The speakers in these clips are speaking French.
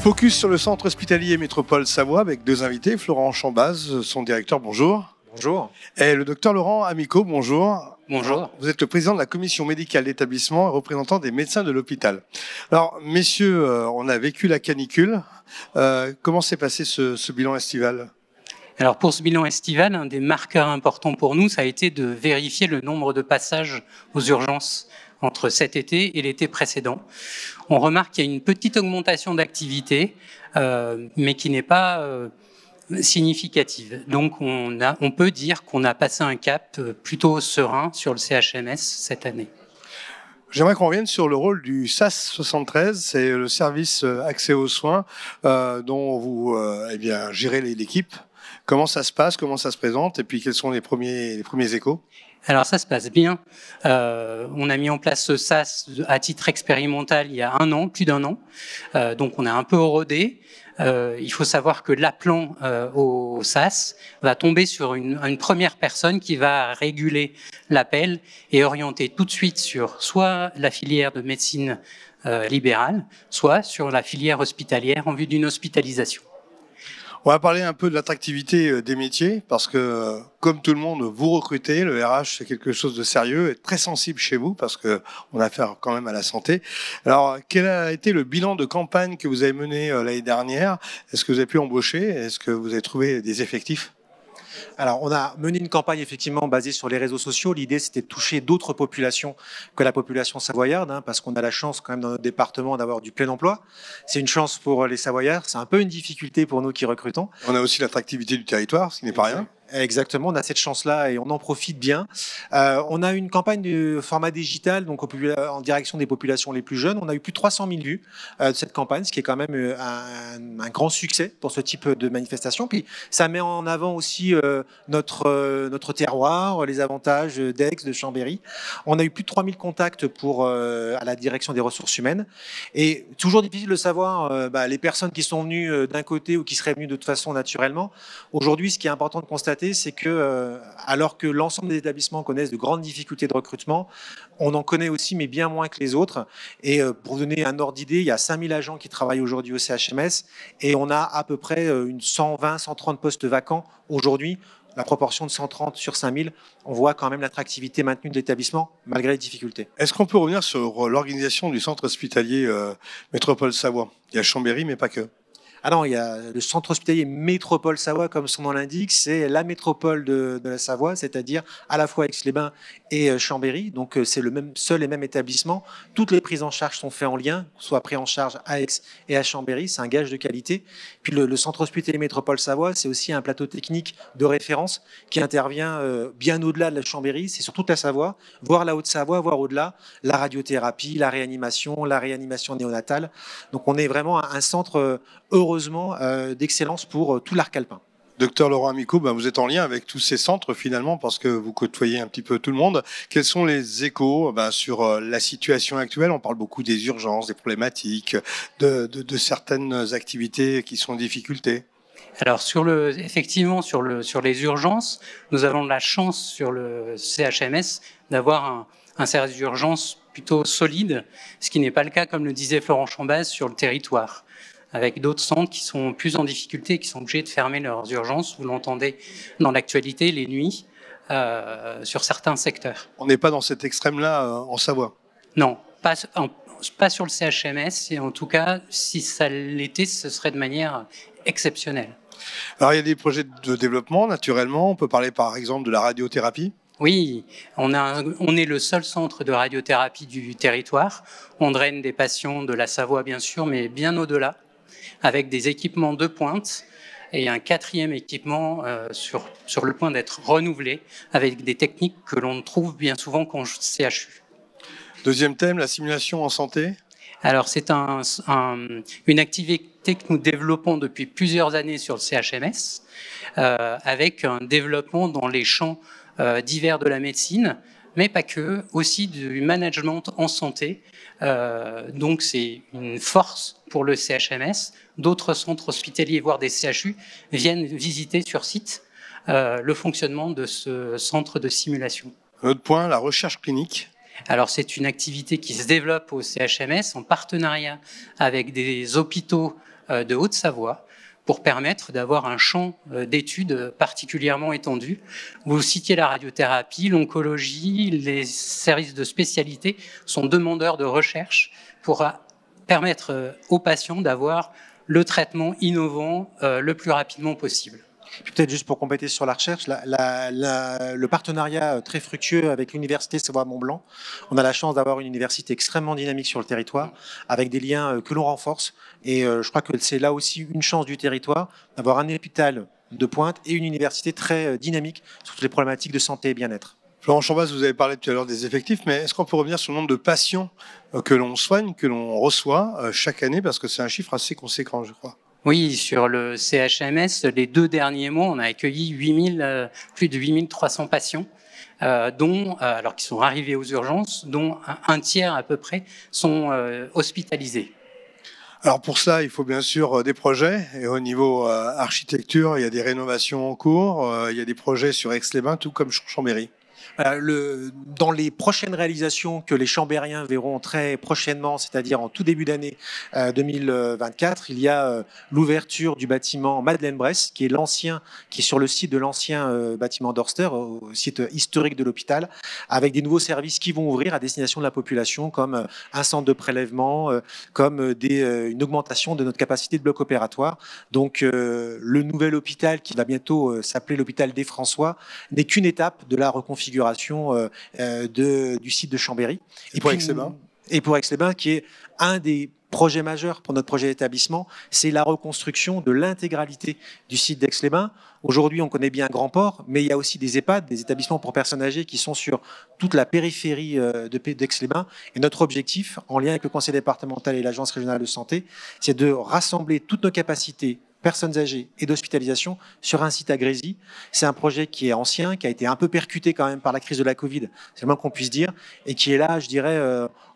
Focus sur le centre hospitalier Métropole Savoie avec deux invités. Florent Chambaz, son directeur, bonjour. Bonjour. Et le docteur Laurent Amico, bonjour. Bonjour. Vous êtes le président de la commission médicale d'établissement et représentant des médecins de l'hôpital. Alors, messieurs, on a vécu la canicule. Comment s'est passé ce bilan estival ? Alors pour ce bilan estival, un des marqueurs importants pour nous, ça a été de vérifier le nombre de passages aux urgences entre cet été et l'été précédent. On remarque qu'il y a une petite augmentation d'activité, mais qui n'est pas significative. Donc on peut dire qu'on a passé un cap plutôt serein sur le CHMS cette année. J'aimerais qu'on revienne sur le rôle du SAS 73, c'est le service accès aux soins dont vous gérez l'équipe. Comment ça se passe, comment ça se présente, et puis quels sont les premiers échos ? Alors ça se passe bien. On a mis en place ce SAS à titre expérimental il y a un an, plus d'un an. Donc on est un peu rodé. Il faut savoir que l'appelant au SAS va tomber sur une première personne qui va réguler l'appel et orienter tout de suite sur soit la filière de médecine libérale, soit sur la filière hospitalière en vue d'une hospitalisation. On va parler un peu de l'attractivité des métiers parce que, comme tout le monde, vous recrutez. Le RH, c'est quelque chose de sérieux et très sensible chez vous parce que on a affaire quand même à la santé. Alors, quel a été le bilan de campagne que vous avez mené l'année dernière ? Est-ce que vous avez pu embaucher ? Est-ce que vous avez trouvé des effectifs ? Alors, on a mené une campagne effectivement basée sur les réseaux sociaux. L'idée, c'était de toucher d'autres populations que la population savoyarde, parce qu'on a la chance quand même dans notre département d'avoir du plein emploi. C'est une chance pour les Savoyards, c'est un peu une difficulté pour nous qui recrutons. On a aussi l'attractivité du territoire, ce qui n'est pas rien. Exactement, on a cette chance-là et on en profite bien. On a une campagne de format digital, donc en direction des populations les plus jeunes. On a eu plus de 300 000 vues de cette campagne, ce qui est quand même un grand succès pour ce type de manifestation. Puis ça met en avant aussi notre terroir, les avantages d'Aix, de Chambéry. On a eu plus de 3000 contacts à la direction des ressources humaines. Et toujours difficile de savoir les personnes qui sont venues d'un côté ou qui seraient venues de toute façon naturellement. Aujourd'hui, ce qui est important de constater, c'est que, alors que l'ensemble des établissements connaissent de grandes difficultés de recrutement, on en connaît aussi, mais bien moins que les autres. Et pour vous donner un ordre d'idée, il y a 5000 agents qui travaillent aujourd'hui au CHMS et on a à peu près 120-130 postes vacants aujourd'hui. La proportion de 130 sur 5000, on voit quand même l'attractivité maintenue de l'établissement malgré les difficultés. Est-ce qu'on peut revenir sur l'organisation du centre hospitalier Métropole Savoie ? Il y a Chambéry, mais pas que. Ah non, il y a le centre hospitalier Métropole Savoie, comme son nom l'indique, c'est la métropole de la Savoie, c'est-à-dire à la fois Aix-les-Bains et Chambéry. Donc c'est le seul et même établissement. Toutes les prises en charge sont faites en lien, soit pris en charge à Aix et à Chambéry. C'est un gage de qualité. Puis le centre hospitalier Métropole Savoie, c'est aussi un plateau technique de référence qui intervient bien au-delà de la Chambéry. C'est sur toute la Savoie, voire la Haute-Savoie, voire au-delà, la radiothérapie, la réanimation néonatale. Donc on est vraiment un centre heureusement d'excellence pour tout l'arc alpin. Docteur Laurent Amico, vous êtes en lien avec tous ces centres finalement parce que vous côtoyez un petit peu tout le monde. Quels sont les échos sur la situation actuelle ? On parle beaucoup des urgences, des problématiques, de certaines activités qui sont en difficulté. Alors effectivement sur les urgences, nous avons la chance sur le CHMS d'avoir un service d'urgence plutôt solide, ce qui n'est pas le cas, comme le disait Florent Chambaz, sur le territoire, avec d'autres centres qui sont plus en difficulté et qui sont obligés de fermer leurs urgences. Vous l'entendez dans l'actualité, les nuits, sur certains secteurs. On n'est pas dans cet extrême-là en Savoie ? Non, pas sur le CHMS, et en tout cas, si ça l'était, ce serait de manière exceptionnelle. Alors il y a des projets de développement, naturellement. On peut parler par exemple de la radiothérapie. Oui, on est le seul centre de radiothérapie du territoire. On draine des patients de la Savoie, bien sûr, mais bien au-delà, avec des équipements de pointe et un 4e équipement sur le point d'être renouvelé, avec des techniques que l'on trouve bien souvent qu'en CHU. Deuxième thème, la simulation en santé. Alors c'est une activité que nous développons depuis plusieurs années sur le CHMS, avec un développement dans les champs divers de la médecine, mais pas que, aussi du management en santé. Donc c'est une force pour le CHMS. D'autres centres hospitaliers, voire des CHU, viennent visiter sur site le fonctionnement de ce centre de simulation. Un autre point, la recherche clinique. Alors c'est une activité qui se développe au CHMS en partenariat avec des hôpitaux de Haute-Savoie pour permettre d'avoir un champ d'études particulièrement étendu. Vous citiez la radiothérapie, l'oncologie, les services de spécialité sont demandeurs de recherche pour permettre aux patients d'avoir le traitement innovant le plus rapidement possible. Peut-être juste pour compléter sur la recherche, le partenariat très fructueux avec l'université Savoie-Mont-Blanc. On a la chance d'avoir une université extrêmement dynamique sur le territoire, avec des liens que l'on renforce. Et je crois que c'est là aussi une chance du territoire, d'avoir un hôpital de pointe et une université très dynamique sur toutes les problématiques de santé et bien-être. Florent Chambas, vous avez parlé tout à l'heure des effectifs, mais est-ce qu'on peut revenir sur le nombre de patients que l'on soigne, que l'on reçoit chaque année, parce que c'est un chiffre assez conséquent, je crois. Oui, sur le CHMS, les 2 derniers mois, on a accueilli plus de 8300 patients, alors qui sont arrivés aux urgences, dont un tiers à peu près sont hospitalisés. Alors pour cela, il faut bien sûr des projets. Et au niveau architecture, il y a des rénovations en cours. Il y a des projets sur Aix-les-Bains, tout comme sur Chambéry. Dans les prochaines réalisations que les Chambériens verront très prochainement, c'est-à-dire en tout début d'année 2024, il y a l'ouverture du bâtiment Madeleine-Bresse, qui est sur le site de l'ancien bâtiment d'Orster, au site historique de l'hôpital, avec des nouveaux services qui vont ouvrir à destination de la population, comme un centre de prélèvement, comme une augmentation de notre capacité de bloc opératoire. Donc le nouvel hôpital, qui va bientôt s'appeler l'hôpital des François, n'est qu'une étape de la reconfiguration du site de Chambéry. Et pour Aix-les-Bains. Et pour Aix-les-Bains, qui est un des projets majeurs pour notre projet d'établissement, c'est la reconstruction de l'intégralité du site d'Aix-les-Bains. Aujourd'hui, on connaît bien Grand Port, mais il y a aussi des EHPAD, des établissements pour personnes âgées qui sont sur toute la périphérie d'Aix-les-Bains. Et notre objectif, en lien avec le conseil départemental et l'agence régionale de santé, c'est de rassembler toutes nos capacités personnes âgées et d'hospitalisation sur un site à Grésy. C'est un projet qui est ancien, qui a été un peu percuté quand même par la crise de la Covid, c'est le moins qu'on puisse dire, et qui est là, je dirais,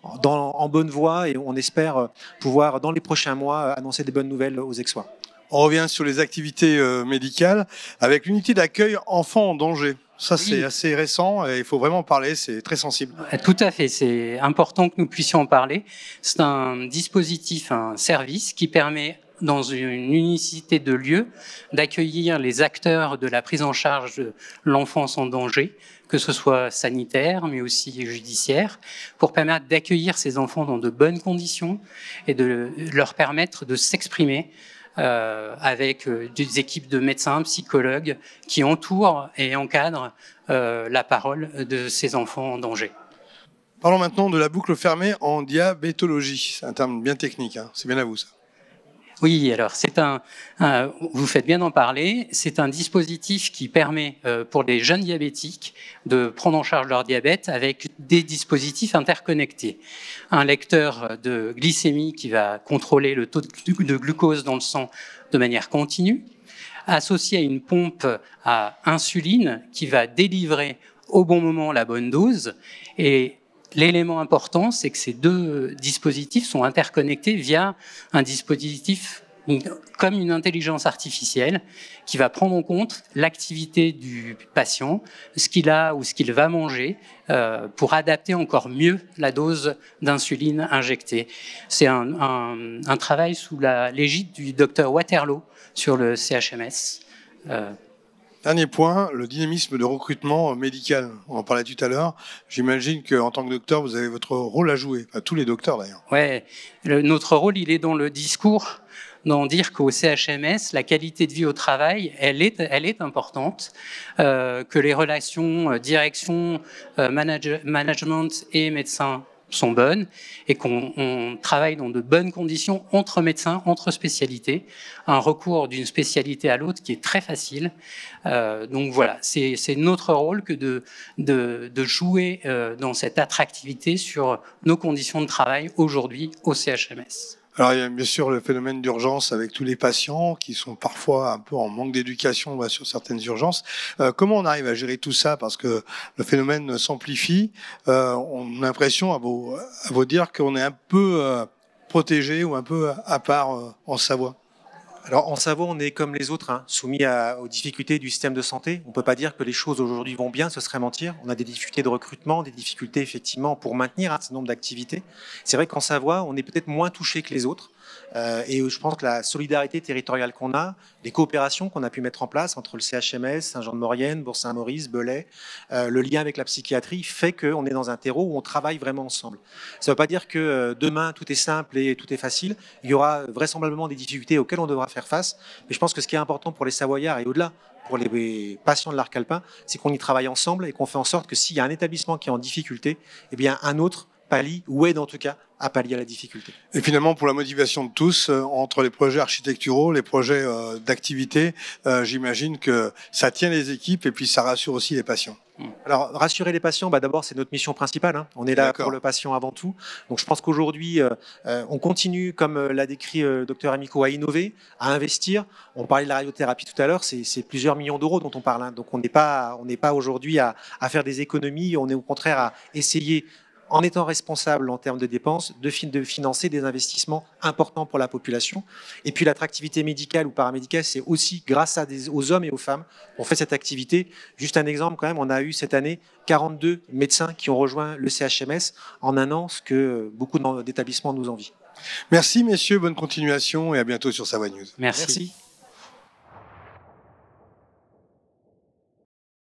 en bonne voie, et on espère pouvoir, dans les prochains mois, annoncer des bonnes nouvelles aux Aixois. On revient sur les activités médicales avec l'unité d'accueil enfants en danger. Ça, c'est Oui. assez récent et il faut vraiment en parler, c'est très sensible. Tout à fait, c'est important que nous puissions en parler. C'est un dispositif, un service qui permet dans une unicité de lieu d'accueillir les acteurs de la prise en charge de l'enfance en danger, que ce soit sanitaire mais aussi judiciaire, pour permettre d'accueillir ces enfants dans de bonnes conditions et de leur permettre de s'exprimer avec des équipes de médecins, psychologues qui entourent et encadrent la parole de ces enfants en danger. Parlons maintenant de la boucle fermée en diabétologie. C'est un terme bien technique, hein. C'est bien à vous ça. Oui, alors vous faites bien d'en parler, c'est un dispositif qui permet pour les jeunes diabétiques de prendre en charge leur diabète avec des dispositifs interconnectés. Un lecteur de glycémie qui va contrôler le taux de glucose dans le sang de manière continue, associé à une pompe à insuline qui va délivrer au bon moment la bonne dose. Et l'élément important, c'est que ces 2 dispositifs sont interconnectés via un dispositif comme une intelligence artificielle qui va prendre en compte l'activité du patient, ce qu'il a ou ce qu'il va manger, pour adapter encore mieux la dose d'insuline injectée. C'est un travail sous la l'égide du docteur Waterloo sur le CHMS. Dernier point, le dynamisme de recrutement médical. On en parlait tout à l'heure. J'imagine qu'en tant que docteur, vous avez votre rôle à jouer. Enfin, tous les docteurs d'ailleurs. Ouais, notre rôle, il est dans le discours, dans dire qu'au CHMS, la qualité de vie au travail, elle est importante, que les relations direction, management et médecins sont bonnes et qu'on travaille dans de bonnes conditions entre médecins, entre spécialités. Un recours d'une spécialité à l'autre qui est très facile. Donc voilà, c'est notre rôle que de jouer dans cette attractivité sur nos conditions de travail aujourd'hui au CHMS. Alors il y a bien sûr le phénomène d'urgence avec tous les patients qui sont parfois un peu en manque d'éducation sur certaines urgences. Comment on arrive à gérer tout ça? Parce que le phénomène s'amplifie. On a l'impression à vous dire qu'on est un peu protégé ou un peu à part en Savoie. Alors en Savoie, on est comme les autres, soumis aux difficultés du système de santé. On ne peut pas dire que les choses aujourd'hui vont bien, ce serait mentir. On a des difficultés de recrutement, des difficultés effectivement pour maintenir un certain nombre d'activités. C'est vrai qu'en Savoie, on est peut-être moins touché que les autres. Et je pense que la solidarité territoriale qu'on a, les coopérations qu'on a pu mettre en place entre le CHMS, Saint-Jean-de-Maurienne, Bourg-Saint-Maurice, Belay, le lien avec la psychiatrie fait qu'on est dans un terreau où on travaille vraiment ensemble. Ça ne veut pas dire que demain tout est simple et tout est facile. Il y aura vraisemblablement des difficultés auxquelles on devra faire face. Mais je pense que ce qui est important pour les Savoyards et au-delà, pour les patients de l'arc alpin, c'est qu'on y travaille ensemble et qu'on fait en sorte que s'il y a un établissement qui est en difficulté, eh bien un autre pallie ou aide en tout cas à pallier à la difficulté. Et finalement, pour la motivation de tous, entre les projets architecturaux, les projets d'activité, j'imagine que ça tient les équipes et puis ça rassure aussi les patients. Alors, rassurer les patients, d'abord, c'est notre mission principale. Hein. On est là pour le patient avant tout. Donc, je pense qu'aujourd'hui, on continue, comme l'a décrit le docteur Amico, à innover, à investir. On parlait de la radiothérapie tout à l'heure, c'est plusieurs millions d'euros dont on parle. Hein. Donc, on n'est pas aujourd'hui à faire des économies. On est au contraire à essayer, en étant responsable en termes de dépenses, de financer des investissements importants pour la population. Et puis l'attractivité médicale ou paramédicale, c'est aussi grâce aux hommes et aux femmes qu'on fait cette activité. Juste un exemple quand même, on a eu cette année 42 médecins qui ont rejoint le CHMS en un an, ce que beaucoup d'établissements nous envient. Merci messieurs, bonne continuation et à bientôt sur Savoie News. Merci.